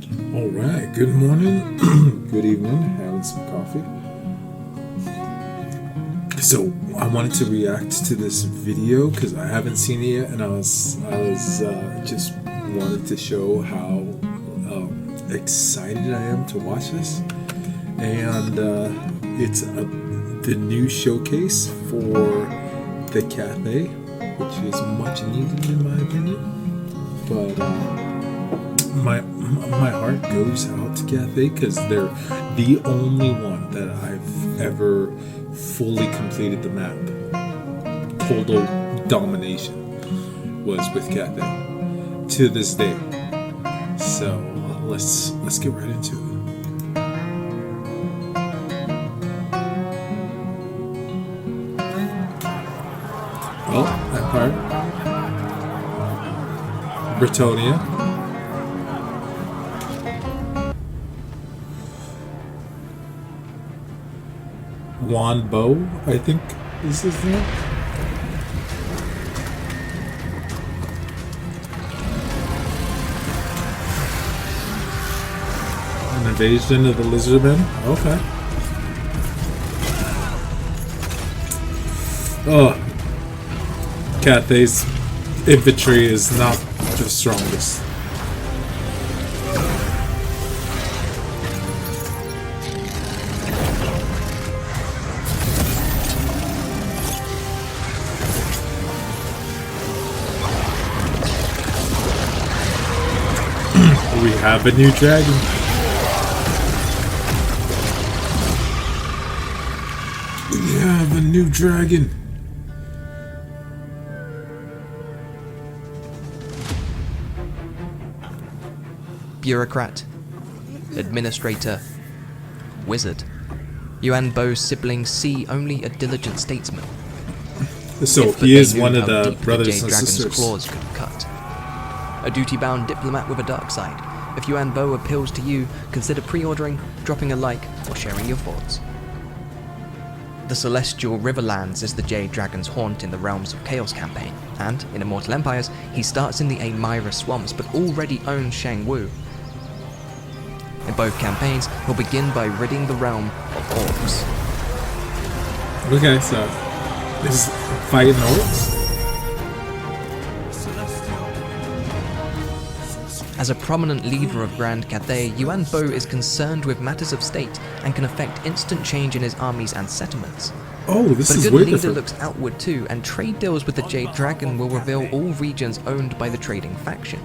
All right, good morning, good evening, having some coffee. So I wanted to react to this video because I haven't seen it yet, and I was just wanted to show how excited I am to watch this. And it's the new showcase for the Cathay, which is much needed in my opinion. But my heart goes out to Cathay because they're the only one that I've ever fully completed the map. Total domination was with Cathay to this day. So let's get right into it. Oh, Empire, Britonia. Juan Bo, I think is his name. An invasion of the Lizardmen. Okay. Oh, Cathay's infantry is not the strongest. We have a new dragon. We have a new dragon. Bureaucrat, administrator, wizard. Yuan Bo's siblings see only a diligent statesman. So he is one of the brothers and sisters. Claws could cut. A duty-bound diplomat with a dark side. If Yuan Bo appeals to you, consider pre-ordering, dropping a like, or sharing your thoughts. The Celestial Riverlands is the Jade Dragon's haunt in the Realms of Chaos campaign, and in Immortal Empires, he starts in the Amira Swamps but already owns Shangwu. In both campaigns, he'll begin by ridding the realm of orcs. Okay, so this is fighting orcs. As a prominent leader of Grand Cathay, Yuan Bo is concerned with matters of state and can effect instant change in his armies and settlements. Oh, this But is a good way leader different. looks outward too, and trade deals with the Jade Dragon will reveal all regions owned by the trading faction.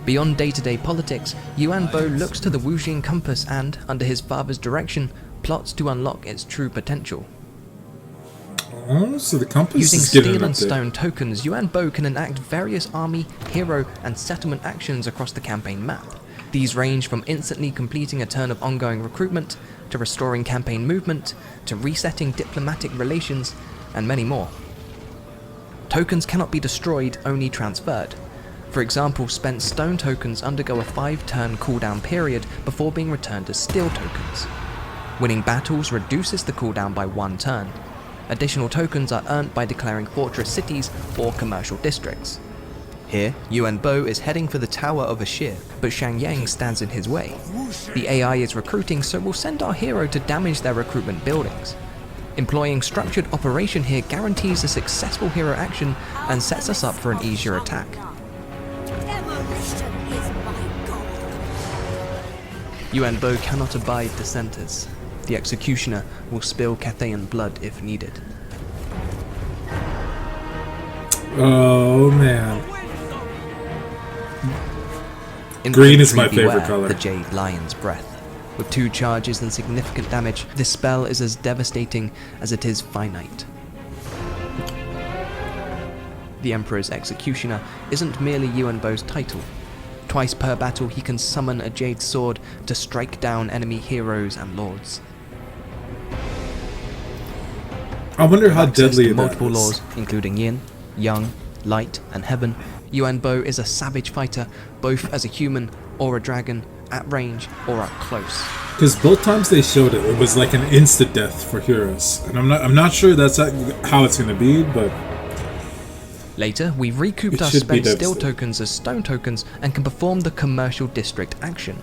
Beyond day-to-day politics, Yuan Bo looks to the Wuxing compass and, under his father's direction, plots to unlock its true potential. Oh, so the compass Using is getting steel up and there. stone tokens, Yuan Bo can enact various army, hero, and settlement actions across the campaign map. These range from instantly completing a turn of ongoing recruitment, to restoring campaign movement, to resetting diplomatic relations, and many more. Tokens cannot be destroyed, only transferred. For example, spent stone tokens undergo a 5-turn cooldown period before being returned as steel tokens. Winning battles reduces the cooldown by 1 turn. Additional tokens are earned by declaring fortress cities or commercial districts. Here, Yuan Bo is heading for the Tower of Ashir, but Shang Yang stands in his way. The AI is recruiting, so we'll send our hero to damage their recruitment buildings. Employing structured operation here guarantees a successful hero action and sets us up for an easier attack. Yuan Bo cannot abide dissenters. The executioner will spill Cathayan blood if needed. Oh man. Infantry Green is my favorite beware color. The Jade Lion's Breath. With 2 charges and significant damage, this spell is as devastating as it is finite. The Emperor's Executioner isn't merely Yuan Bo's title. Twice per battle he can summon a Jade Sword to strike down enemy heroes and lords. I wonder how Access deadly to that multiple is. laws, including Yin, Yang, Light, and Heaven, Yuan Bo is a savage fighter, both as a human or a dragon, at range or up close. Because both times they showed it, it was like an instant death for heroes, and I'm not sure that's how it's gonna be, but Later, we've recouped It our should be spent steel devastating. tokens as stone tokens and can perform the commercial district action.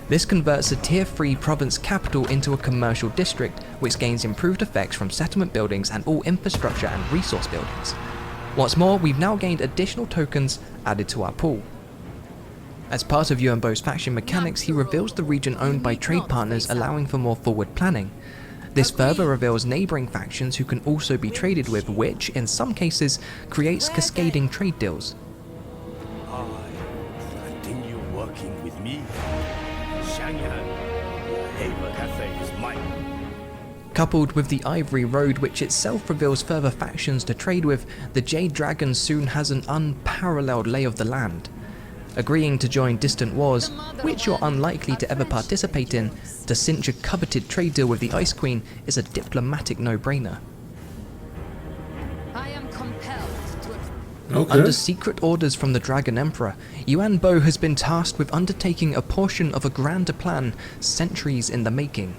This converts a tier 3 province capital into a commercial district, which gains improved effects from settlement buildings and all infrastructure and resource buildings. What's more, we've now gained additional tokens added to our pool. As part of Yuan Bo's faction mechanics, he reveals the region owned by trade partners, allowing for more forward planning. This further reveals neighbouring factions who can also be traded with, which, in some cases, creates cascading trade deals. Continue working with me. Shanghai, Cathay is mine. Coupled with the Ivory Road, which itself reveals further factions to trade with, the Jade Dragon soon has an unparalleled lay of the land. Agreeing to join distant wars, which you're unlikely to ever participate in, to cinch a coveted trade deal with the Ice Queen is a diplomatic no-brainer. I am compelled to Okay. Under secret orders from the Dragon Emperor, Yuan Bo has been tasked with undertaking a portion of a grander plan centuries in the making.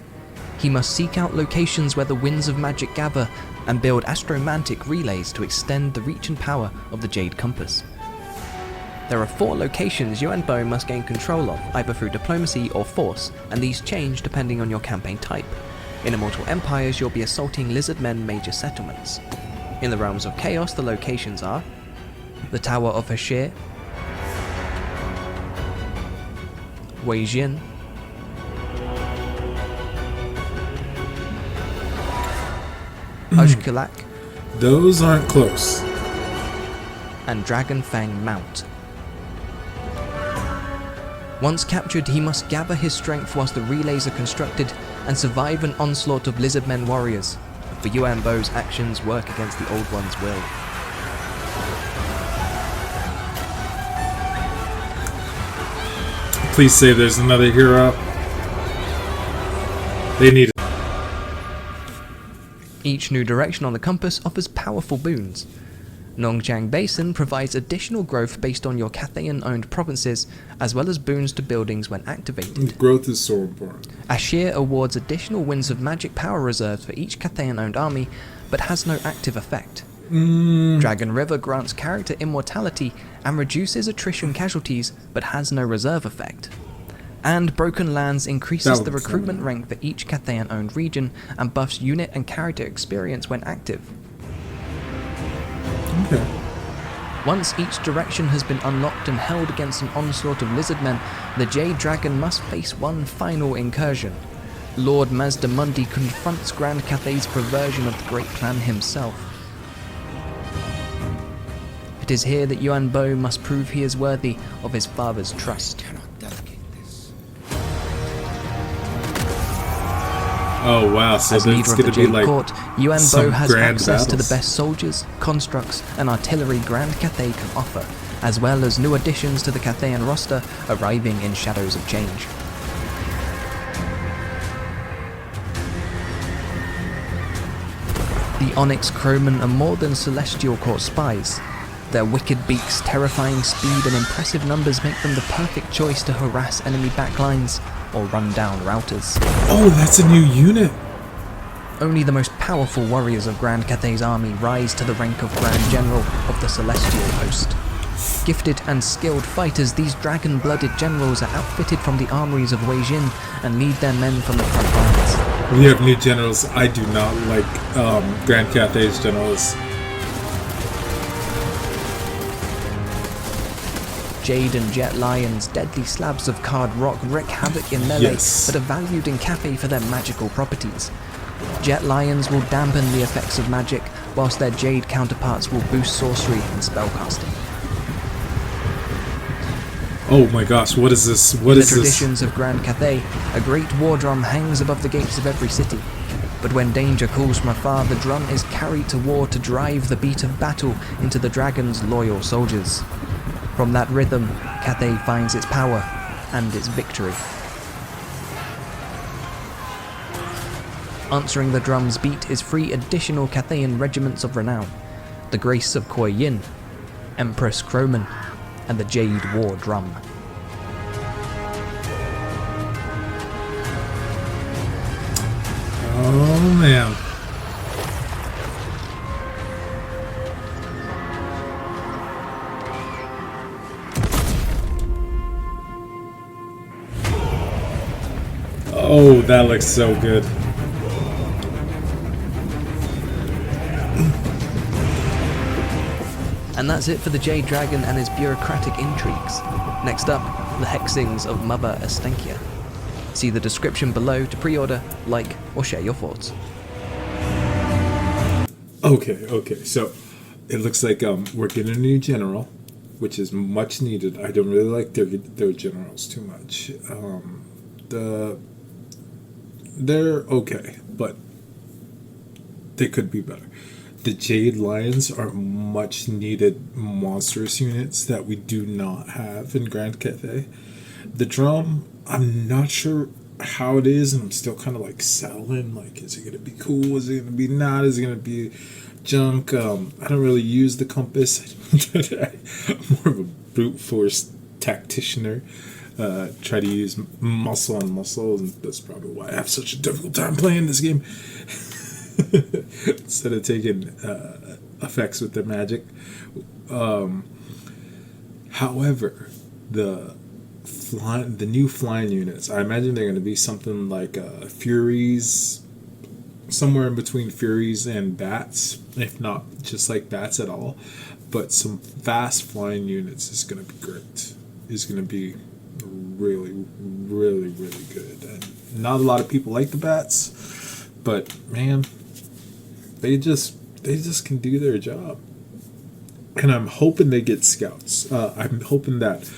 He must seek out locations where the winds of magic gather and build astromantic relays to extend the reach and power of the Jade Compass. There are 4 locations Yuan Bo must gain control of, either through diplomacy or force, and these change depending on your campaign type. In Immortal Empires, you'll be assaulting Lizardmen major settlements. In the Realms of Chaos, the locations are the Tower of Hashir, Weijin, Ujkulak, Those aren't close. and Dragonfang Mount. Once captured, he must gather his strength whilst the relays are constructed and survive an onslaught of Lizardmen warriors. For Yuan Bo's actions work against the Old One's will. Please say there's another hero. They need it. Each new direction on the compass offers powerful boons. Nongjiang Basin provides additional growth based on your Cathayan-owned provinces, as well as boons to buildings when activated. Growth is so important. Ashir awards additional winds of magic power reserves for each Cathayan-owned army, but has no active effect. Dragon River grants character immortality and reduces attrition casualties, but has no reserve effect. And Broken Lands increases That the would be recruitment fun. rank for each Cathayan-owned region and buffs unit and character experience when active. Okay. Once each direction has been unlocked and held against an onslaught of lizardmen, the Jade Dragon must face one final incursion. Lord Mazdamundi confronts Grand Cathay's perversion of the Great Plan himself. It is here that Yuan Bo must prove he is worthy of his father's trust. Oh wow, so As that's leader of the gonna be Jade like Court, Yuan Bo some has grand access to the battles. best soldiers, constructs, and artillery Grand Cathay can offer, as well as new additions to the Cathayan roster arriving in Shadows of Change. The Onyx Crowmen are more than Celestial Court spies. Their wicked beaks, terrifying speed, and impressive numbers make them the perfect choice to harass enemy backlines or run down routers. Oh, that's a new unit. Only the most powerful warriors of Grand Cathay's army rise to the rank of Grand General of the Celestial Host. Gifted and skilled fighters, these dragon-blooded generals are outfitted from the armories of Weijin and lead their men from the front lines. We have new generals. I do not like Grand Cathay's generals. Jade and Jet Lions, deadly slabs of card rock, wreak havoc in melee, Yes. but are valued in Cathay for their magical properties. Jet Lions will dampen the effects of magic, whilst their Jade counterparts will boost sorcery and spellcasting. Oh my gosh, what is this? What In is the this? traditions of Grand Cathay, a great war drum hangs above the gates of every city. But when danger calls from afar, the drum is carried to war to drive the beat of battle into the dragon's loyal soldiers. From that rhythm, Cathay finds its power and its victory. Answering the drum's beat is 3 additional Cathayan regiments of renown: the Grace of Kuei Yin, Empress Crowman, and the Jade War Drum. Oh man. Oh, that looks so good. And that's it for the Jade Dragon and his bureaucratic intrigues. Next up, the hexings of Mother Estenkia. See the description below to pre-order, like, or share your thoughts. Okay, so it looks like we're getting a new general, which is much needed. I don't really like their generals too much. They're okay, but they could be better. The Jade Lions are much needed monstrous units that we do not have in Grand Cathay. The drum, I'm not sure how it is, and I'm still kind of like settling. Like, is it going to be cool? Is it going to be not? Is it going to be junk? I don't really use the compass. I'm more of a brute force tacticianer. Try to use muscle on muscle, and that's probably why I have such a difficult time playing this game. Instead of taking effects with the magic. However, the new flying units, I imagine they're going to be something like Furies, somewhere in between Furies and Bats, if not just like Bats at all. But some fast flying units is going to be great. Is going to be really, really, really good. And not a lot of people like the Bats, but man, they just can do their job. And I'm hoping they get scouts. I'm hoping that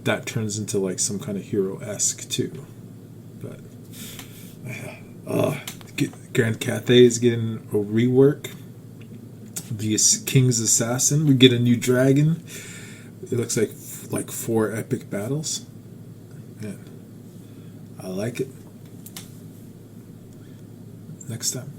that turns into like some kind of hero-esque too. But Grand Cathay is getting a rework. The King's Assassin. We get a new dragon. It looks like 4 epic battles. Man, I like it. Next time.